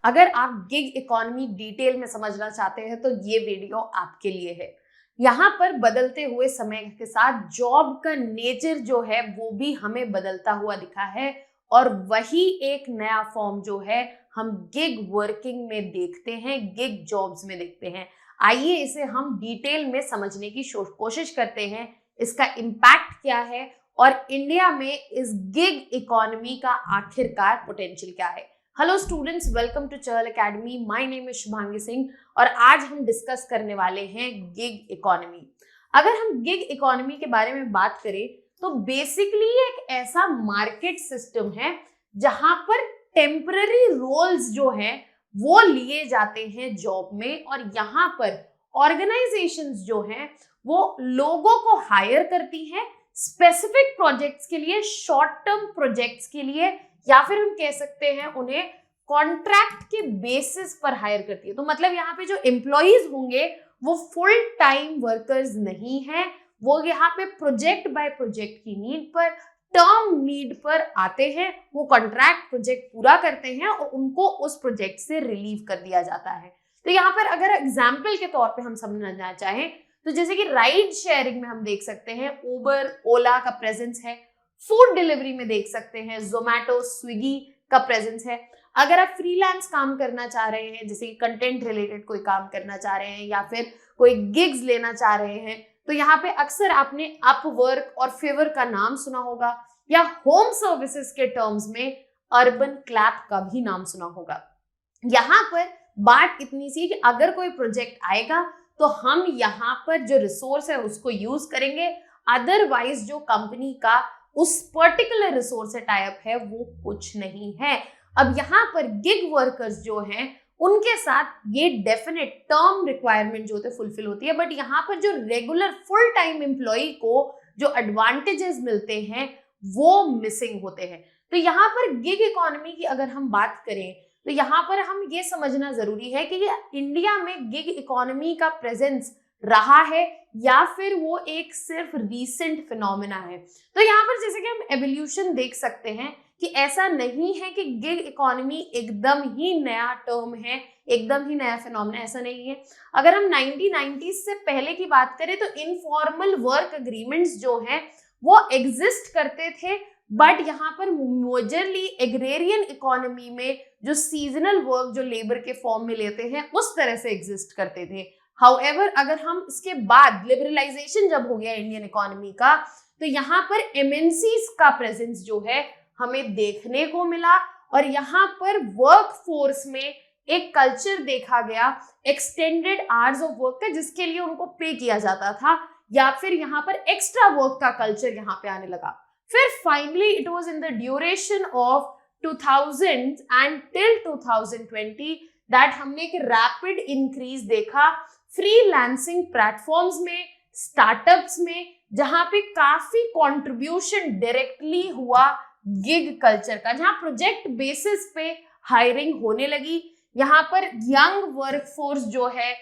अगर आप gig economy detail में समझना चाहते हैं तो ये वीडियो आपके लिए है। यहाँ पर बदलते हुए समय के साथ जॉब का नेचर जो है वो भी हमें बदलता हुआ दिखा है और वही एक नया फॉर्म जो है हम गिग वर्किंग में देखते हैं, गिग जॉब्स में देखते हैं। आइए इसे हम डिटेल में समझने की कोशिश करते हैं, इसका इम्पैक्ट क्या है और इंडिया में इस गिग इकोनॉमी का आखिरकार पोटेंशियल क्या है। Hello students, welcome to Chahal academy. My name is Shubhangi Singh और आज हम डिस्कस करने वाले हैं गिग इकोनॉमी। अगर हम गिग इकोनॉमी के बारे में बात करें तो बेसिकली एक ऐसा मार्केट सिस्टम है जहां पर टेम्पररी रोल्स जो हैं वो लिए जाते हैं जॉब में और यहाँ पर ऑर्गेनाइजेशंस जो हैं वो लोगों को हायर करती हैं स्पेसिफिक प्रोजेक्ट्स के लिए, शॉर्ट टर्म प्रोजेक्ट्स के लिए, या फिर हम कह सकते हैं उन्हें कॉन्ट्रैक्ट के बेसिस पर हायर करती है। तो मतलब यहाँ पे जो एम्प्लॉइज होंगे वो फुल टाइम वर्कर्स नहीं है, वो यहाँ पे प्रोजेक्ट बाय प्रोजेक्ट की नीड पर, टर्म नीड पर आते हैं, वो कॉन्ट्रैक्ट प्रोजेक्ट पूरा करते हैं और उनको उस प्रोजेक्ट से रिलीव कर दिया जाता है। तो यहाँ पर अगर एग्जाम्पल के तौर पे हम समझना चाहें तो जैसे कि राइड शेयरिंग में हम देख सकते हैं उबर, ओला का प्रेजेंस है। फूड डिलीवरी में देख सकते हैं जोमैटो, स्विगी का प्रेजेंस है। अगर आप फ्रीलांस काम करना चाह रहे हैं, जैसे कि कंटेंट रिलेटेड कोई काम करना चाह रहे हैं या फिर कोई गिग्स लेना चाह रहे हैं, तो यहाँ पे अक्सर आपने अपवर्क और फिवर का नाम सुना होगा, या होम सर्विसेज के टर्म्स में अर्बन क्लैप का भी नाम सुना होगा। यहाँ पर बात इतनी सी कि अगर कोई प्रोजेक्ट आएगा तो हम यहाँ पर जो रिसोर्स है उसको यूज करेंगे, अदरवाइज जो कंपनी का उस पर्टिकुलर रिसोर्स से टाई अप है वो कुछ नहीं है। अब यहाँ पर गिग वर्कर्स जो हैं उनके साथ ये डेफिनेट टर्म रिक्वायरमेंट जो होते हैं फुलफिल होती है, बट यहाँ पर जो रेगुलर फुल टाइम एम्प्लॉय को जो एडवांटेजेस मिलते हैं वो मिसिंग होते हैं। तो यहाँ पर गिग इकोनॉमी की अगर हम बात करें तो यहाँ पर हम ये समझना जरूरी है कि इंडिया में गिग इकोनॉमी का प्रेजेंस रहा है या फिर वो एक सिर्फ रीसेंट फिनोमेना है। तो यहाँ पर जैसे कि हम एवोल्यूशन देख सकते हैं कि ऐसा नहीं है कि गिग इकोनॉमी एकदम ही नया टर्म है, एकदम ही नया फिनोमेना, ऐसा नहीं है। अगर हम 1990s से पहले की बात करें तो इनफॉर्मल वर्क एग्रीमेंट्स जो हैं वो एग्जिस्ट करते थे, बट यहाँ पर मेजरली एग्रेरियन इकोनॉमी में जो सीजनल वर्क जो लेबर के फॉर्म में लेते हैं उस तरह से एग्जिस्ट करते थे। हाउएवर अगर हम इसके बाद लिबरलाइजेशन जब हो गया इंडियन इकोनॉमी का तो यहाँ पर एमएनसीज का प्रेजेंस जो है हमें देखने को मिला और यहाँ पर वर्क फोर्स में एक कल्चर देखा गया एक्सटेंडेड आवर्स ऑफ वर्क का, जिसके लिए उनको पे किया जाता था, या फिर यहाँ पर एक्स्ट्रा वर्क का कल्चर यहाँ पे आने लगा। फिर finally it was in the duration of 2000 and till 2020 that हमने एक रैपिड इंक्रीज देखा फ्रीलांसिंग प्लेटफॉर्म्स में, स्टार्टअप्स में, जहां पे काफी कंट्रीब्यूशन डायरेक्टली हुआ गिग कल्चर का, जहां प्रोजेक्ट बेसिस पे हायरिंग होने लगी। यहाँ पर यंग वर्कफोर्स जो है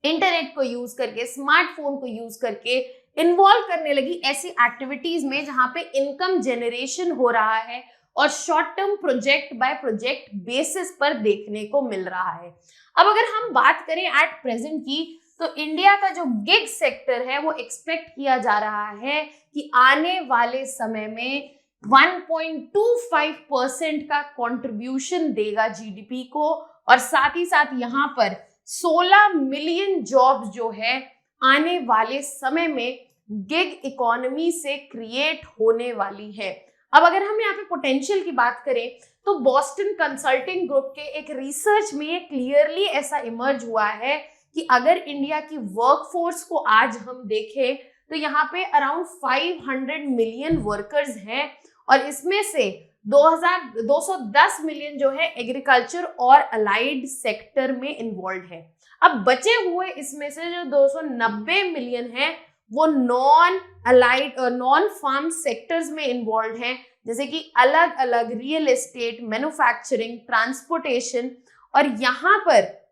इंटरनेट को यूज करके, स्मार्टफोन को यूज करके इन्वॉल्व करने लगी ऐसी एक्टिविटीज में जहां पे इनकम जनरेशन हो रहा है और short term project by project basis पर देखने को मिल रहा है। अब अगर हम बात करें एट प्रेजेंट की तो इंडिया का जो गिग सेक्टर है वो एक्सपेक्ट किया जा रहा है कि आने वाले समय में 1.25% का कंट्रीब्यूशन देगा जीडीपी को और साथ ही साथ यहाँ पर 16 मिलियन जॉब्स जो है आने वाले समय में गिग इकोनॉमी से क्रिएट होने वाली है। अब अगर हम यहाँ पे पोटेंशियल की बात करें तो बॉस्टन कंसल्टिंग ग्रुप के एक रिसर्च में ये क्लियरली ऐसा इमर्ज हुआ है कि अगर इंडिया की वर्कफोर्स को आज हम देखें तो यहाँ पे अराउंड 500 मिलियन वर्कर्स हैं और इसमें से 210 मिलियन जो है एग्रीकल्चर और अलाइड सेक्टर में इन्वॉल्व है। अब बचे हुए इसमें से जो 290 मिलियन है वो नॉन अलाइड और नॉन फार्म सेक्टर्स में इन्वॉल्व हैं, जैसे कि अलग अलग रियल एस्टेट, मैन्युफैक्चरिंग, ट्रांसपोर्टेशन, और यहाँ पर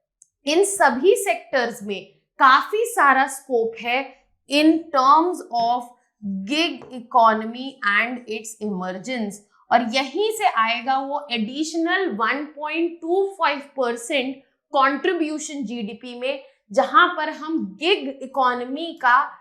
इन सभी सेक्टर्स में काफी सारा स्कोप है in terms of gig economy and it's emergence. और यहीं से आएगा वो एडिशनल 1.25% कंट्रीब्यूशन जीडीपी में, जहां पर हम गिग इकोनॉमी का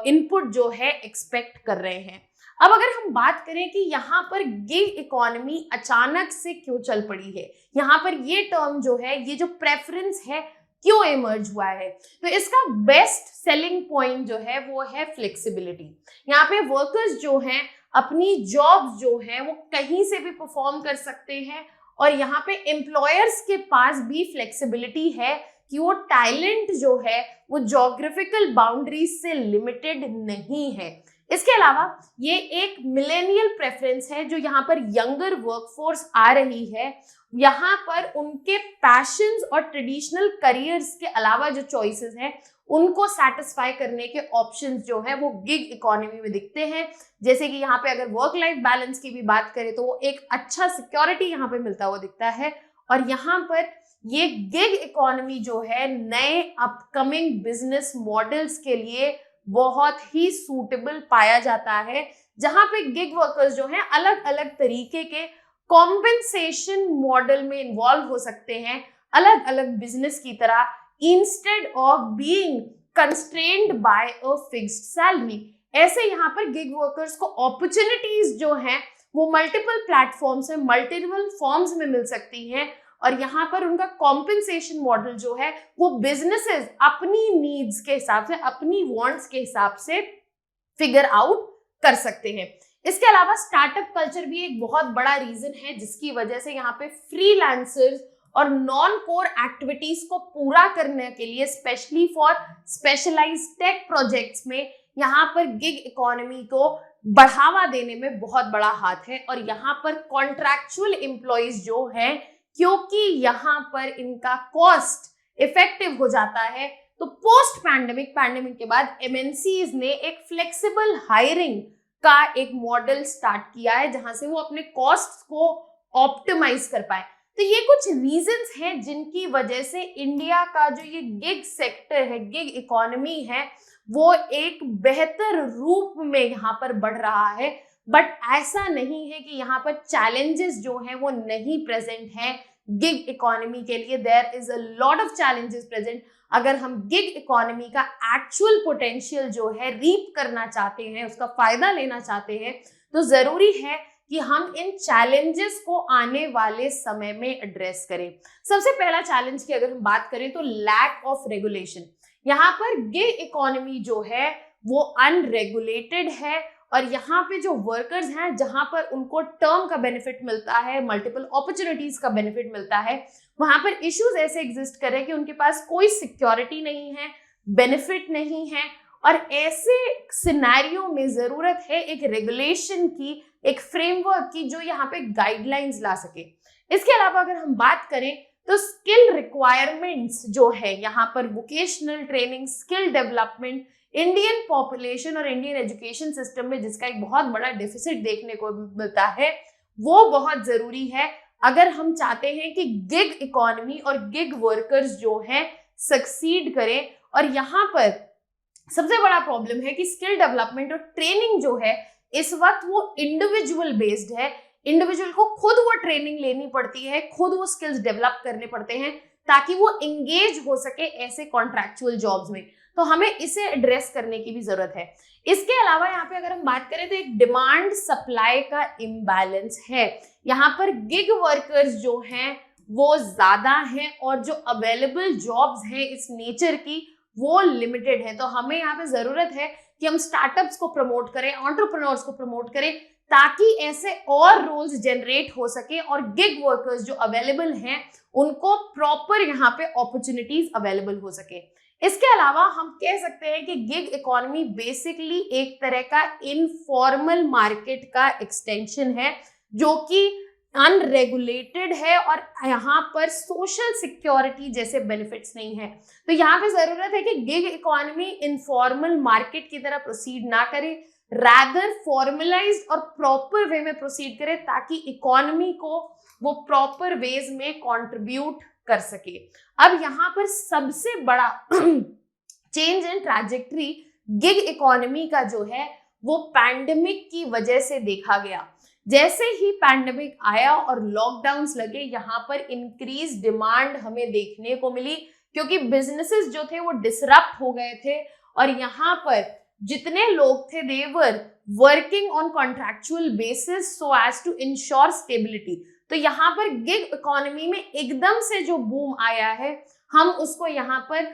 इनपुट जो है एक्सपेक्ट कर रहे हैं। अब अगर हम बात करें कि यहाँ पर गिग इकोनॉमी अचानक से क्यों चल पड़ी है, यहाँ पर ये टर्म जो है, ये जो प्रेफरेंस है क्यों इमर्ज हुआ है, तो इसका बेस्ट सेलिंग पॉइंट जो है वो है फ्लेक्सिबिलिटी। यहाँ पे वर्कर्स जो हैं अपनी जॉब्स जो है वो कहीं से भी परफॉर्म कर सकते हैं, और यहाँ पे एम्प्लॉयर्स के पास भी फ्लेक्सिबिलिटी है कि वो टैलेंट जो है वो ज्योग्राफिकल बाउंड्रीज से लिमिटेड नहीं है। इसके अलावा ये एक मिलेनियल प्रेफरेंस है जो यहाँ पर यंगर वर्कफोर्स आ रही है, यहाँ पर उनके पैशंस और ट्रेडिशनल करियर्स के अलावा जो चॉइसेस हैं उनको सेटिस्फाई करने के ऑप्शंस जो है वो गिग इकोनॉमी में दिखते हैं। जैसे कि यहाँ पे अगर वर्क लाइफ बैलेंस की भी बात करें तो वो एक अच्छा सिक्योरिटी यहाँ पे मिलता हुआ दिखता है, और यहाँ पर ये गिग इकोनॉमी जो है नए अपकमिंग बिजनेस मॉडल्स के लिए बहुत ही सूटेबल पाया जाता है, जहां पे गिग वर्कर्स जो हैं अलग अलग तरीके के कॉम्पेंसेशन मॉडल में इन्वॉल्व हो सकते हैं, अलग अलग बिजनेस की तरह, instead of being constrained by a fixed salary. ऐसे यहाँ पर गिग वर्कर्स को अपॉर्चुनिटीज जो हैं वो मल्टीपल प्लेटफॉर्म्स में, मल्टीपल फॉर्म्स में मिल सकती हैं, और यहाँ पर उनका कॉम्पेंसेशन मॉडल जो है वो बिजनेसेस अपनी नीड्स के हिसाब से, अपनी वांट्स के हिसाब से फिगर आउट कर सकते हैं। इसके अलावा स्टार्टअप कल्चर भी एक बहुत बड़ा रीजन है जिसकी वजह से यहाँ पे फ्रीलांसर्स और नॉन कोर एक्टिविटीज को पूरा करने के लिए, specially for specialized tech projects में, यहाँ पर गिग इकोनॉमी को बढ़ावा देने में बहुत बड़ा हाथ है। और यहाँ पर कॉन्ट्रैक्चुअल एम्प्लॉइज जो हैं, क्योंकि यहाँ पर इनका कॉस्ट इफेक्टिव हो जाता है, तो पोस्ट पैंडेमिक के बाद एमएनसीज ने एक फ्लेक्सिबल हायरिंग का एक मॉडल स्टार्ट किया है जहां से वो अपने कॉस्ट को ऑप्टिमाइज कर पाए। तो ये कुछ रीजंस हैं जिनकी वजह से इंडिया का जो ये गिग सेक्टर है, गिग इकोनॉमी है, वो एक बेहतर रूप में यहाँ पर बढ़ रहा है। बट ऐसा नहीं है कि यहाँ पर चैलेंजेस जो हैं वो नहीं प्रेजेंट हैं गिग इकोनॉमी के लिए। There is a lot of challenges present. अगर हम गिग इकोनॉमी का एक्चुअल पोटेंशियल जो है रीप करना चाहते हैं, उसका फायदा लेना चाहते हैं, तो जरूरी है कि हम इन चैलेंजेस को आने वाले समय में एड्रेस करें। सबसे पहला चैलेंज की अगर हम बात करें तो लैक ऑफ रेगुलेशन। यहाँ पर गिग इकोनॉमी जो है वो अनरेगुलेटेड है, और यहाँ पे जो वर्कर्स हैं जहाँ पर उनको टर्म का बेनिफिट मिलता है, मल्टीपल अपॉर्चुनिटीज का बेनिफिट मिलता है, वहां पर इश्यूज ऐसे एग्जिस्ट कर रहे हैं कि उनके पास कोई सिक्योरिटी नहीं है, बेनिफिट नहीं है, और ऐसे सिनेरियो में जरूरत है एक रेगुलेशन की, एक फ्रेमवर्क की जो यहाँ पे गाइडलाइंस ला सके। इसके अलावा अगर हम बात करें तो स्किल रिक्वायरमेंट्स जो है यहाँ पर vocational training, skill development, Indian population और इंडियन एजुकेशन सिस्टम में जिसका एक बहुत बड़ा डेफिसिट देखने को मिलता है, वो बहुत जरूरी है अगर हम चाहते हैं कि गिग इकोनॉमी और गिग वर्कर्स जो हैं सक्सीड करें। और यहाँ पर सबसे बड़ा प्रॉब्लम है कि स्किल डेवलपमेंट और ट्रेनिंग जो है इस वक्त वो इंडिविजुअल बेस्ड है। इंडिविजुअल को खुद वो ट्रेनिंग लेनी पड़ती है, खुद वो स्किल्स डेवलप करने पड़ते हैं ताकि वो एंगेज हो सके ऐसे कॉन्ट्रैक्चुअल जॉब्स में। तो हमें इसे एड्रेस करने की भी जरूरत है। इसके अलावा यहाँ पे अगर हम बात करें तो एक डिमांड सप्लाई का इम्बैलेंस है। यहाँ पर गिग वर्कर्स जो हैं वो ज्यादा हैं और जो अवेलेबल जॉब्स हैं इस नेचर की वो लिमिटेड है। तो हमें यहाँ पे जरूरत है कि हम स्टार्टअप्स को प्रमोट करें, एंटरप्रेन्योर्स को प्रमोट करें, ताकि ऐसे और रोल्स जनरेट हो सके और गिग वर्कर्स जो अवेलेबल हैं उनको प्रॉपर यहाँ पे अपॉर्चुनिटीज अवेलेबल हो सके। इसके अलावा हम कह सकते हैं कि गिग इकोनॉमी बेसिकली एक तरह का इनफॉर्मल मार्केट का एक्सटेंशन है जो कि अनरेगुलेटेड है और यहाँ पर सोशल सिक्योरिटी जैसे बेनिफिट्स नहीं है। तो यहाँ पे जरूरत है कि गिग इकोनॉमी इनफॉर्मल मार्केट की तरह प्रोसीड ना करे, रैदर फॉर्मलाइज्ड और प्रॉपर वे में प्रोसीड करे ताकि इकोनॉमी को वो प्रॉपर वेज में कंट्रीब्यूट कर सके। अब यहाँ पर सबसे बड़ा change in trajectory gig economy का जो है वो पैंडेमिक की वजह से देखा गया। जैसे ही पैंडेमिक आया और लॉकडाउन्स लगे, यहाँ पर इंक्रीज डिमांड हमें देखने को मिली, क्योंकि बिजनेसेस जो थे वो डिसरप्ट हो गए थे और यहाँ पर जितने लोग थे they were working on contractual basis so as to ensure stability. तो यहाँ पर गिग इकोनॉमी में एकदम से जो बूम आया है, हम उसको यहाँ पर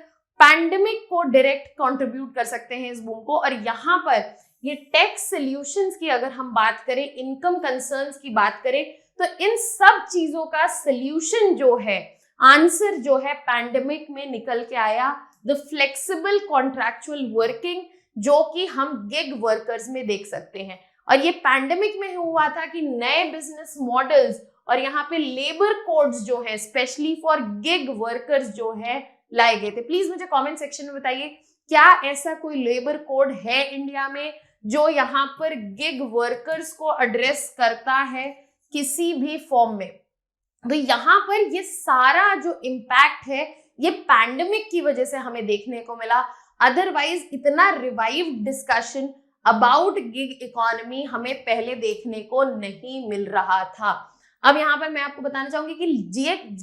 पैंडेमिक को डायरेक्ट कंट्रीब्यूट कर सकते हैं इस बूम को। और यहाँ पर ये टेक सॉल्यूशंस की अगर हम बात करें, इनकम कंसर्न्स की बात करें, तो इन सब चीजों का सॉल्यूशन जो है, आंसर जो है पैंडेमिक में निकल के आया, द फ्लेक्सिबल कॉन्ट्रैक्चुअल वर्किंग, जो कि हम गिग वर्कर्स में देख सकते हैं। और ये पैंडेमिक में हुआ था कि नए बिजनेस मॉडल्स और यहाँ पे लेबर कोड्स जो है स्पेशली फॉर गिग वर्कर्स जो है लाए गए थे। प्लीज मुझे कमेंट सेक्शन में बताइए, क्या ऐसा कोई लेबर कोड है इंडिया में जो यहाँ पर गिग वर्कर्स को एड्रेस करता है किसी भी फॉर्म में? तो यहाँ पर ये सारा जो इम्पैक्ट है ये पैंडेमिक की वजह से हमें देखने को मिला। अदरवाइज इतना revive discussion about gig economy हमें पहले देखने को नहीं मिल रहा था। अब यहाँ पर मैं आपको बताना चाहूंगी कि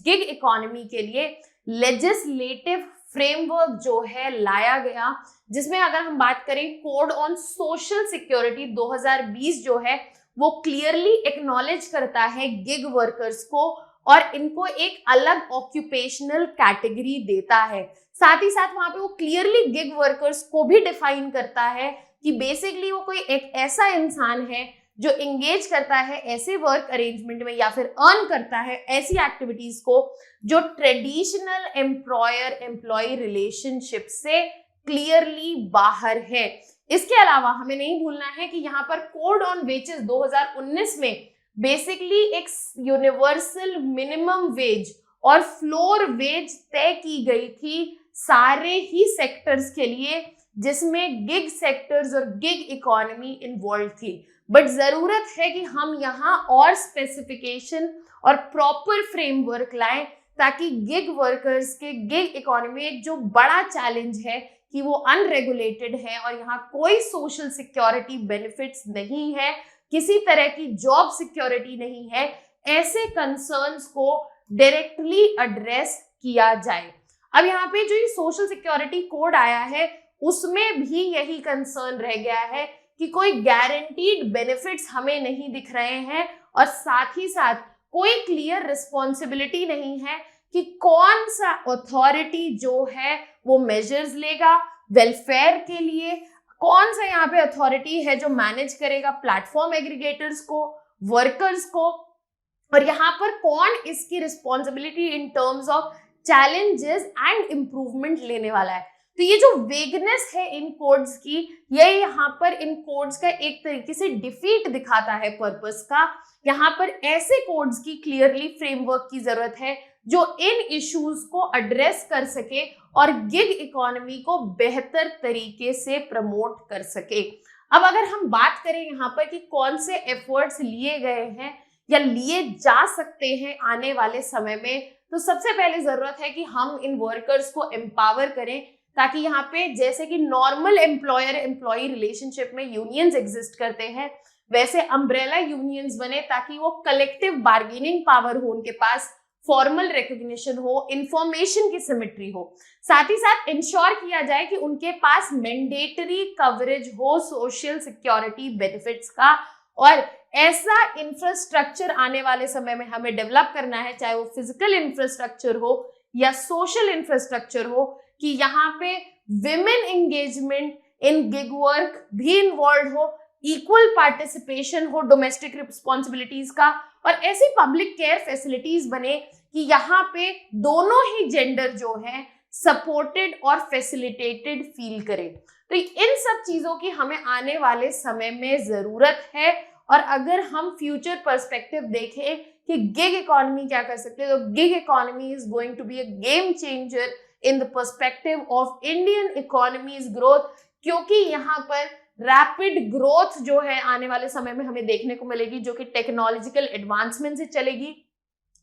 गिग इकोनॉमी के लिए लेजिस्लेटिव फ्रेमवर्क जो है लाया गया, जिसमें अगर हम बात करें कोड ऑन सोशल सिक्योरिटी 2020 जो है वो क्लियरली एक्नॉलेज करता है गिग वर्कर्स को और इनको एक अलग ऑक्यूपेशनल कैटेगरी देता है। साथ ही साथ वहां पे वो क्लियरली गिग वर्कर्स को भी डिफाइन करता है कि बेसिकली वो कोई एक ऐसा इंसान है जो एंगेज करता है ऐसे वर्क अरेंजमेंट में या फिर अर्न करता है ऐसी एक्टिविटीज को जो ट्रेडिशनल एम्प्लॉयर एम्प्लॉय रिलेशनशिप से क्लियरली बाहर है। इसके अलावा हमें नहीं भूलना है कि यहाँ पर कोड ऑन वेजेस 2019 में बेसिकली एक यूनिवर्सल मिनिमम वेज और फ्लोर वेज तय की गई थी सारे ही सेक्टर्स के लिए, जिसमें गिग सेक्टर्स और गिग इकोनॉमी इन्वॉल्व थी। बट जरूरत है कि हम यहाँ और स्पेसिफिकेशन और प्रॉपर फ्रेमवर्क लाएं ताकि गिग वर्कर्स के गिग इकोनॉमी एक जो बड़ा चैलेंज है कि वो अनरेगुलेटेड है और यहाँ कोई सोशल सिक्योरिटी बेनिफिट्स नहीं है, किसी तरह की जॉब सिक्योरिटी नहीं है, ऐसे कंसर्न्स को डायरेक्टली एड्रेस किया जाए। अब यहाँ पे जो ये सोशल सिक्योरिटी कोड आया है उसमें भी यही कंसर्न रह गया है कि कोई गारंटीड बेनिफिट्स हमें नहीं दिख रहे हैं और साथ ही साथ कोई क्लियर रिस्पॉन्सिबिलिटी नहीं है कि कौन सा अथॉरिटी जो है वो मेजर्स लेगा वेलफेयर के लिए, कौन सा यहाँ पे अथॉरिटी है जो मैनेज करेगा प्लेटफॉर्म एग्रीगेटर्स को, वर्कर्स को, और यहाँ पर कौन इसकी responsibility in terms of challenges and improvement लेने वाला है। तो ये जो वेगनेस है इन कोड्स की, ये यहाँ पर इन कोड्स का एक तरीके से डिफीट दिखाता है पर्पस का। यहाँ पर ऐसे कोड्स की क्लियरली फ्रेमवर्क की जरूरत है जो इन इश्यूज को एड्रेस कर सके और गिग इकोनॉमी को बेहतर तरीके से प्रमोट कर सके। अब अगर हम बात करें यहाँ पर कि कौन से एफर्ट्स लिए गए हैं या लिए जा सकते हैं आने वाले समय में, तो सबसे पहले जरूरत है कि हम इन वर्कर्स को एम्पावर करें ताकि यहाँ पे जैसे कि नॉर्मल एम्प्लॉयर एम्प्लॉय रिलेशनशिप में यूनियंस एग्जिस्ट करते हैं वैसे अम्ब्रेला यूनियंस बने ताकि वो कलेक्टिव बार्गेनिंग पावर हो उनके पास, फॉर्मल रिकॉग्निशन हो, इंफॉर्मेशन की सिमेट्री हो, साथ ही साथ इंश्योर किया जाए कि उनके पास मैंडेटरी कवरेज हो सोशल सिक्योरिटी बेनिफिट्स का। और ऐसा इंफ्रास्ट्रक्चर आने वाले समय में हमें डेवलप करना है, चाहे वो फिजिकल इंफ्रास्ट्रक्चर हो या सोशल इंफ्रास्ट्रक्चर हो, कि यहाँ पे विमेन एंगेजमेंट इन गिग वर्क भी इन्वॉल्व हो, इक्वल पार्टिसिपेशन हो डोमेस्टिक रिस्पॉन्सिबिलिटीज का, और ऐसी पब्लिक केयर फैसिलिटीज बने कि यहाँ पे दोनों ही जेंडर जो है सपोर्टेड और फैसिलिटेटेड फील करें। तो इन सब चीजों की हमें आने वाले समय में जरूरत है। और अगर हम फ्यूचर पर्सपेक्टिव देखें कि गिग इकोनॉमी क्या कर सकते हैं, तो gig economy is going to be a game changer in the perspective of Indian economy's growth, क्योंकि यहाँ पर रैपिड ग्रोथ जो है आने वाले समय में हमें देखने को मिलेगी, जो कि टेक्नोलॉजिकल एडवांसमेंट से चलेगी।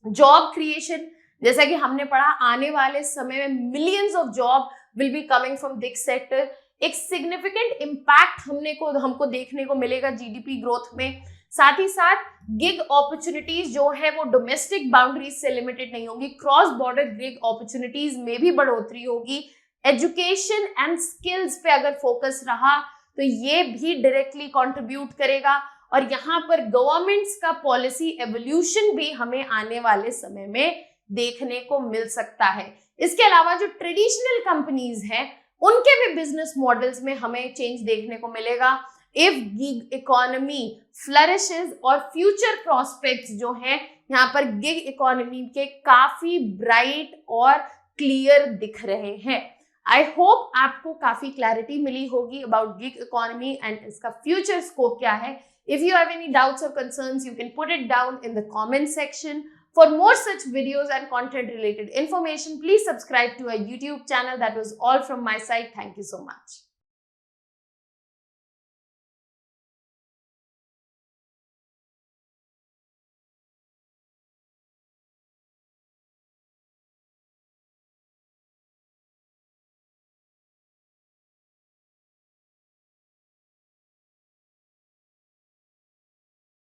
जॉब क्रिएशन, जैसा कि हमने पढ़ा, आने वाले समय में millions of job will be coming from gig sector. एक सिग्निफिकेंट इम्पैक्ट हमको देखने को मिलेगा जीडीपी ग्रोथ में। साथ ही साथ गिग अपॉर्चुनिटीज जो है वो डोमेस्टिक बाउंड्रीज से लिमिटेड नहीं होगी, क्रॉस बॉर्डर गिग अपॉर्चुनिटीज में भी बढ़ोतरी होगी। एजुकेशन एंड स्किल्स पे अगर फोकस रहा तो ये भी डायरेक्टली कंट्रीब्यूट करेगा, और यहाँ पर गवर्नमेंट्स का पॉलिसी एवोल्यूशन भी हमें आने वाले समय में देखने को मिल सकता है। इसके अलावा जो ट्रेडिशनल कंपनीज हैं उनके भी बिजनेस मॉडल्स में हमें चेंज देखने को मिलेगा। इफ गिग इकोनॉमी फ्लरिशेस और फ्यूचर प्रोस्पेक्ट्स जो हैं यहाँ पर गिग इकोनॉमी के काफी ब्राइट और क्लियर दिख रहे हैं। आई होप आपको काफी क्लैरिटी मिली होगी अबाउट गिग इकोनॉमी एंड इसका फ्यूचर स्कोप क्या है। If you have any doubts or concerns, you can put it down in the comment section. For more such videos and content related information, please subscribe to our YouTube channel. That was all from my side. Thank you so much.